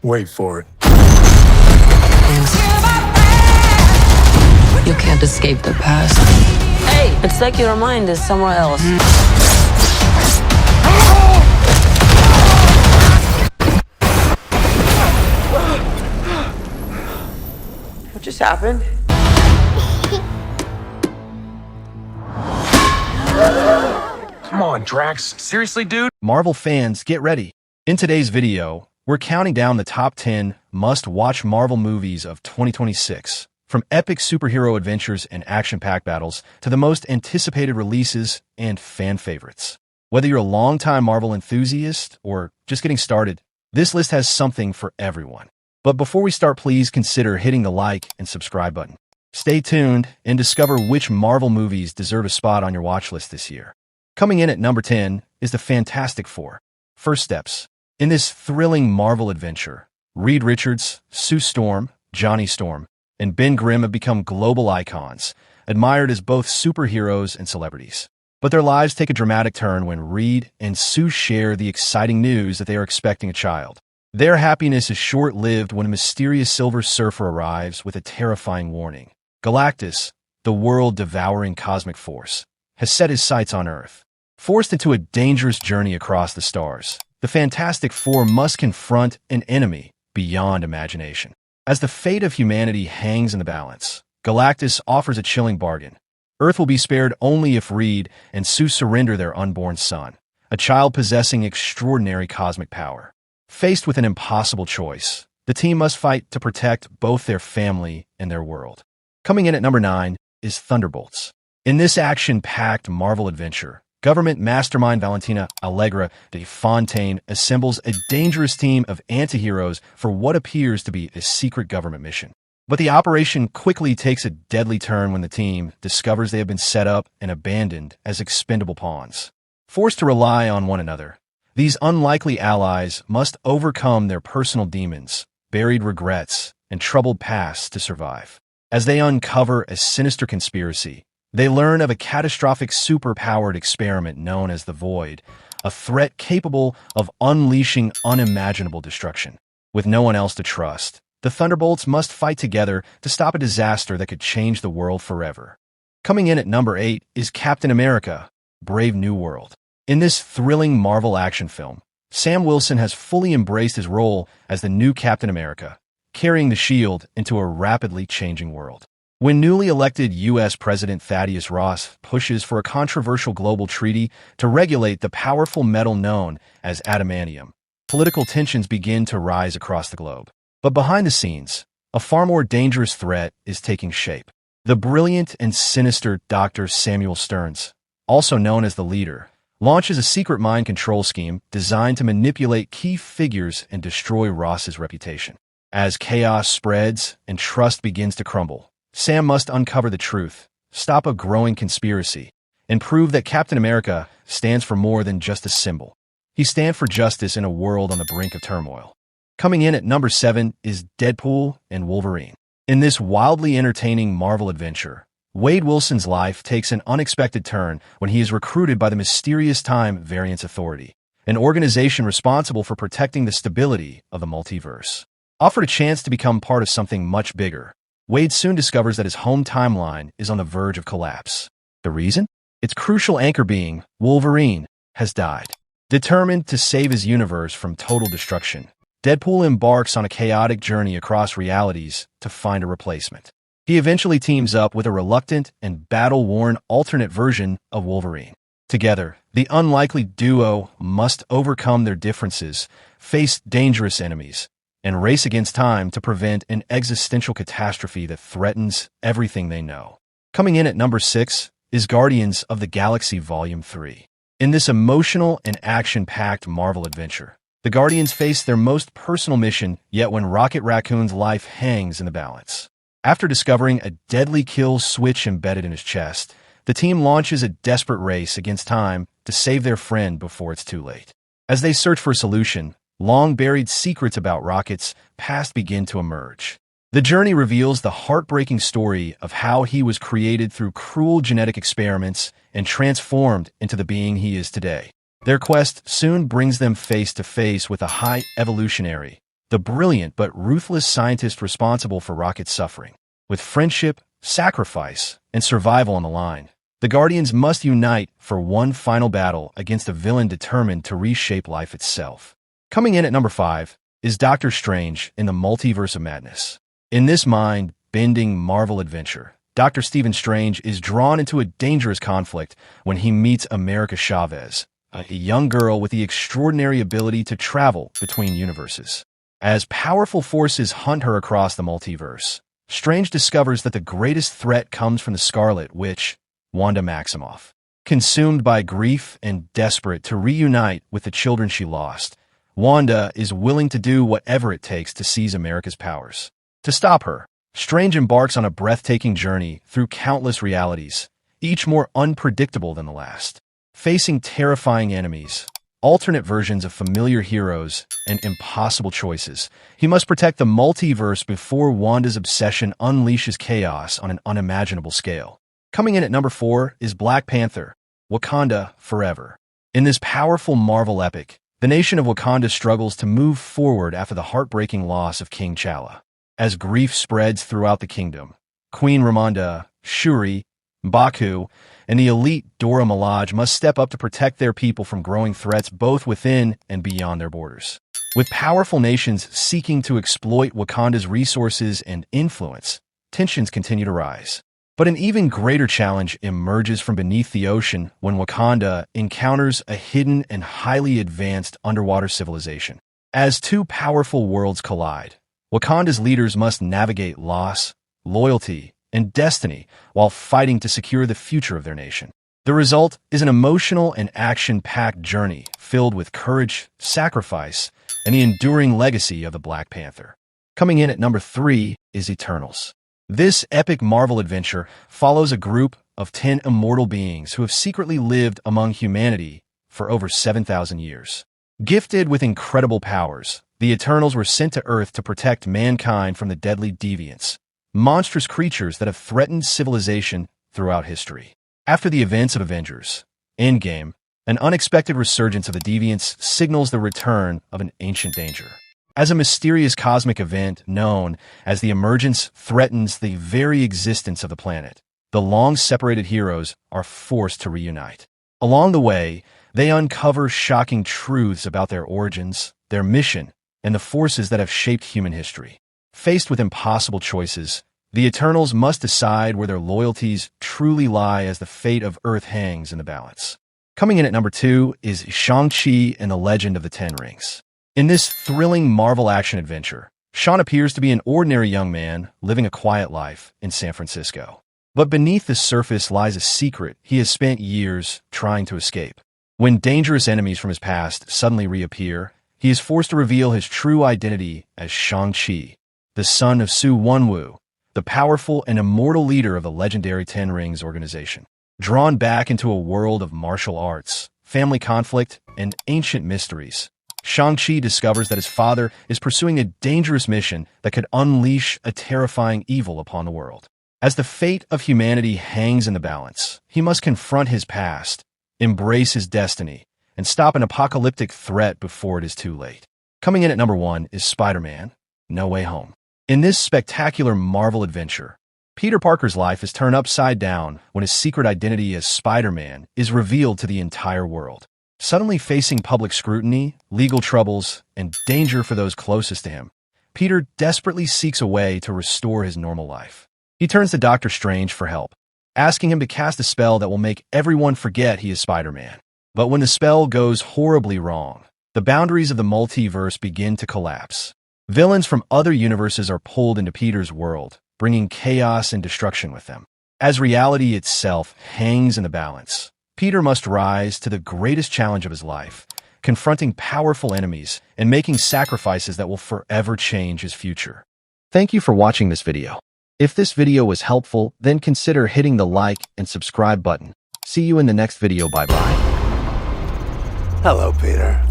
Wait for it. You can't escape the past. Hey, it's like your mind is somewhere else. What just happened? Come on, Drax. Seriously, dude? Marvel fans, get ready. In today's video, we're counting down the top 10 must-watch Marvel movies of 2026. From epic superhero adventures and action-packed battles to the most anticipated releases and fan favorites. Whether you're a longtime Marvel enthusiast or just getting started, this list has something for everyone. But before we start, please consider hitting the like and subscribe button. Stay tuned and discover which Marvel movies deserve a spot on your watch list this year. Coming in at number 10 is the Fantastic Four: First Steps. In this thrilling Marvel adventure, Reed Richards, Sue Storm, Johnny Storm, and Ben Grimm have become global icons, admired as both superheroes and celebrities. But their lives take a dramatic turn when Reed and Sue share the exciting news that they are expecting a child. Their happiness is short-lived when a mysterious Silver Surfer arrives with a terrifying warning. Galactus, the world-devouring cosmic force, has set his sights on Earth. Forced into a dangerous journey across the stars, the Fantastic Four must confront an enemy beyond imagination. As the fate of humanity hangs in the balance, Galactus offers a chilling bargain. Earth will be spared only if Reed and Sue surrender their unborn son, a child possessing extraordinary cosmic power. Faced with an impossible choice, the team must fight to protect both their family and their world. Coming in at number 9 is Thunderbolts. In this action-packed Marvel adventure, government mastermind Valentina Allegra de Fontaine assembles a dangerous team of anti-heroes for what appears to be a secret government mission. But the operation quickly takes a deadly turn when the team discovers they have been set up and abandoned as expendable pawns. Forced to rely on one another, these unlikely allies must overcome their personal demons, buried regrets, and troubled pasts to survive. As they uncover a sinister conspiracy, they learn of a catastrophic super-powered experiment known as the Void, a threat capable of unleashing unimaginable destruction. With no one else to trust, the Thunderbolts must fight together to stop a disaster that could change the world forever. Coming in at number 8 is Captain America: Brave New World. In this thrilling Marvel action film, Sam Wilson has fully embraced his role as the new Captain America, carrying the shield into a rapidly changing world. When newly elected U.S. President Thaddeus Ross pushes for a controversial global treaty to regulate the powerful metal known as adamantium, political tensions begin to rise across the globe. But behind the scenes, a far more dangerous threat is taking shape. The brilliant and sinister Dr. Samuel Stearns, also known as the Leader, launches a secret mind control scheme designed to manipulate key figures and destroy Ross's reputation. As chaos spreads and trust begins to crumble, Sam must uncover the truth, stop a growing conspiracy, and prove that Captain America stands for more than just a symbol. He stands for justice in a world on the brink of turmoil. Coming in at number 7 is Deadpool and Wolverine. In this wildly entertaining Marvel adventure, Wade Wilson's life takes an unexpected turn when he is recruited by the mysterious Time Variance Authority, an organization responsible for protecting the stability of the multiverse. Offered a chance to become part of something much bigger, Wade soon discovers that his home timeline is on the verge of collapse. The reason? Its crucial anchor being Wolverine has died. Determined to save his universe from total destruction, Deadpool embarks on a chaotic journey across realities to find a replacement. He eventually teams up with a reluctant and battle-worn alternate version of Wolverine. Together, the unlikely duo must overcome their differences, face dangerous enemies, and race against time to prevent an existential catastrophe that threatens everything they know. Coming in at number 6 is Guardians of the Galaxy Volume 3. In this emotional and action-packed Marvel adventure, the Guardians face their most personal mission yet when Rocket Raccoon's life hangs in the balance. After discovering a deadly kill switch embedded in his chest, the team launches a desperate race against time to save their friend before it's too late. As they search for a solution, long-buried secrets about Rocket's past begin to emerge. The journey reveals the heartbreaking story of how he was created through cruel genetic experiments and transformed into the being he is today. Their quest soon brings them face to face with a high evolutionary, the brilliant but ruthless scientist responsible for Rocket's suffering. With friendship, sacrifice, and survival on the line, the Guardians must unite for one final battle against a villain determined to reshape life itself. Coming in at number 5 is Doctor Strange in the Multiverse of Madness. In this mind-bending Marvel adventure, Dr. Stephen Strange is drawn into a dangerous conflict when he meets America Chavez, a young girl with the extraordinary ability to travel between universes. As powerful forces hunt her across the multiverse, Strange discovers that the greatest threat comes from the Scarlet Witch, Wanda Maximoff. Consumed by grief and desperate to reunite with the children she lost, Wanda is willing to do whatever it takes to seize America's powers. To stop her, Strange embarks on a breathtaking journey through countless realities, each more unpredictable than the last. Facing terrifying enemies, alternate versions of familiar heroes, and impossible choices, he must protect the multiverse before Wanda's obsession unleashes chaos on an unimaginable scale. Coming in at number 4 is Black Panther, Wakanda Forever. In this powerful Marvel epic, the nation of Wakanda struggles to move forward after the heartbreaking loss of King T'Challa. As grief spreads throughout the kingdom, Queen Ramonda, Shuri, M'Baku, and the elite Dora Milaje must step up to protect their people from growing threats both within and beyond their borders. With powerful nations seeking to exploit Wakanda's resources and influence, tensions continue to rise. But an even greater challenge emerges from beneath the ocean when Wakanda encounters a hidden and highly advanced underwater civilization. As two powerful worlds collide, Wakanda's leaders must navigate loss, loyalty, and destiny while fighting to secure the future of their nation. The result is an emotional and action-packed journey filled with courage, sacrifice, and the enduring legacy of the Black Panther. Coming in at number 3 is Eternals. This epic Marvel adventure follows a group of 10 immortal beings who have secretly lived among humanity for over 7,000 years. Gifted with incredible powers, the Eternals were sent to Earth to protect mankind from the deadly deviants, monstrous creatures that have threatened civilization throughout history. After the events of Avengers Endgame, an unexpected resurgence of the deviants signals the return of an ancient danger. As a mysterious cosmic event known as the Emergence threatens the very existence of the planet, the long-separated heroes are forced to reunite. Along the way, they uncover shocking truths about their origins, their mission, and the forces that have shaped human history. Faced with impossible choices, the Eternals must decide where their loyalties truly lie as the fate of Earth hangs in the balance. Coming in at number 2 is Shang-Chi and the Legend of the Ten Rings. In this thrilling Marvel action-adventure, Sean appears to be an ordinary young man living a quiet life in San Francisco. But beneath the surface lies a secret he has spent years trying to escape. When dangerous enemies from his past suddenly reappear, he is forced to reveal his true identity as Shang-Chi, the son of Su Wenwu, the powerful and immortal leader of the legendary Ten Rings organization. Drawn back into a world of martial arts, family conflict, and ancient mysteries, Shang-Chi discovers that his father is pursuing a dangerous mission that could unleash a terrifying evil upon the world. As the fate of humanity hangs in the balance, he must confront his past, embrace his destiny, and stop an apocalyptic threat before it is too late. Coming in at number 1 is Spider-Man: No Way Home. In this spectacular Marvel adventure, Peter Parker's life is turned upside down when his secret identity as Spider-Man is revealed to the entire world. Suddenly facing public scrutiny, legal troubles, and danger for those closest to him, Peter desperately seeks a way to restore his normal life. He turns to Doctor Strange for help, asking him to cast a spell that will make everyone forget he is Spider-Man. But when the spell goes horribly wrong, the boundaries of the multiverse begin to collapse. Villains from other universes are pulled into Peter's world, bringing chaos and destruction with them. As reality itself hangs in the balance, Peter must rise to the greatest challenge of his life, confronting powerful enemies and making sacrifices that will forever change his future. Thank you for watching this video. If this video was helpful, then consider hitting the like and subscribe button. See you in the next video. Bye-bye. Hello, Peter.